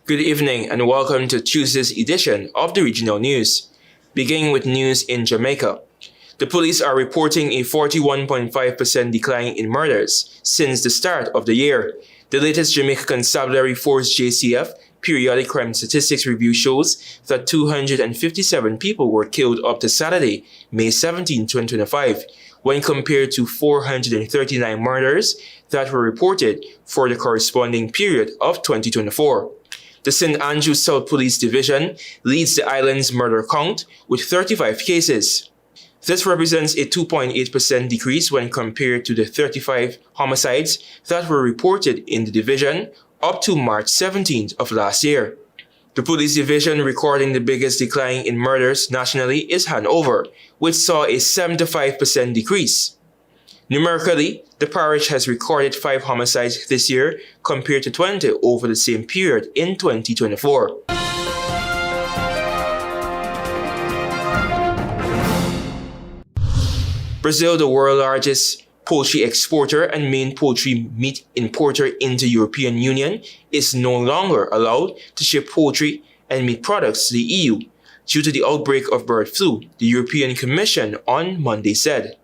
Good evening and welcome to Tuesday's edition of the Regional News. Beginning with news in Jamaica. The police are reporting a 41.5% decline in murders since the start of the year. The latest Jamaica Constabulary Force JCF periodic crime statistics review shows that 257 people were killed up to Saturday, May 17, 2025, when compared to 439 murders that were reported for the corresponding period of 2024. The St. Andrew South Police Division leads the island's murder count with 35 cases. This represents a 2.8% decrease when compared to the 35 homicides that were reported in the division up to March 17th of last year. The police division recording the biggest decline in murders nationally is Hanover, which saw a 75% decrease. Numerically, the parish has recorded 5 homicides this year compared to 20 over the same period in 2024. Brazil, the world's largest poultry exporter and main poultry meat importer into the European Union, is no longer allowed to ship poultry and meat products to the EU due to the outbreak of bird flu, the European Commission on Monday said.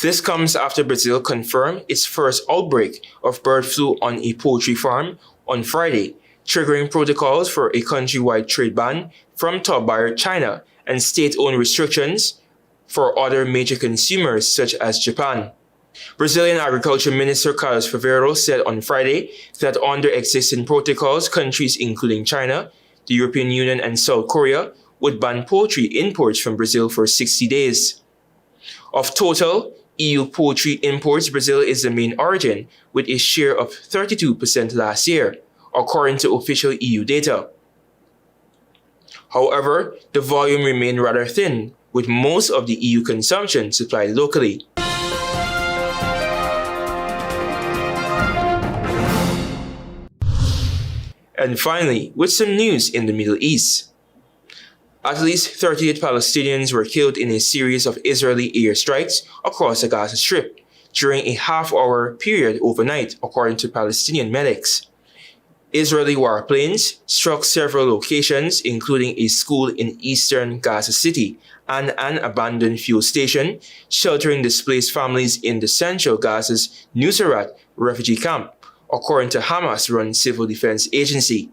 This comes after Brazil confirmed its first outbreak of bird flu on a poultry farm on Friday, triggering protocols for a countrywide trade ban from top buyer China and state-owned restrictions for other major consumers such as Japan. Brazilian Agriculture Minister Carlos Favero said on Friday that under existing protocols, countries including China, the European Union and South Korea would ban poultry imports from Brazil for 60 days. Of total EU poultry imports, Brazil is the main origin with a share of 32% last year, according to official EU data. However, the volume remained rather thin, with most of the EU consumption supplied locally. And finally, with some news in the Middle East. At least 38 Palestinians were killed in a series of Israeli airstrikes across the Gaza Strip during a half-hour period overnight, according to Palestinian medics. Israeli warplanes struck several locations, including a school in eastern Gaza City and an abandoned fuel station, sheltering displaced families in the central Gaza's Nuseirat refugee camp, according to Hamas-run civil defense agency.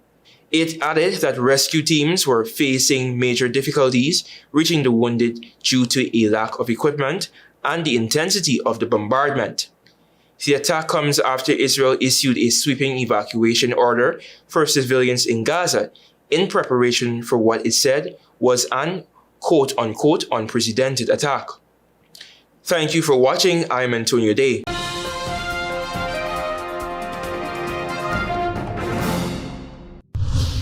It added that rescue teams were facing major difficulties reaching the wounded due to a lack of equipment and the intensity of the bombardment. The attack comes after Israel issued a sweeping evacuation order for civilians in Gaza in preparation for what it said was an quote-unquote unprecedented attack. Thank you for watching. I'm Antonio Dey.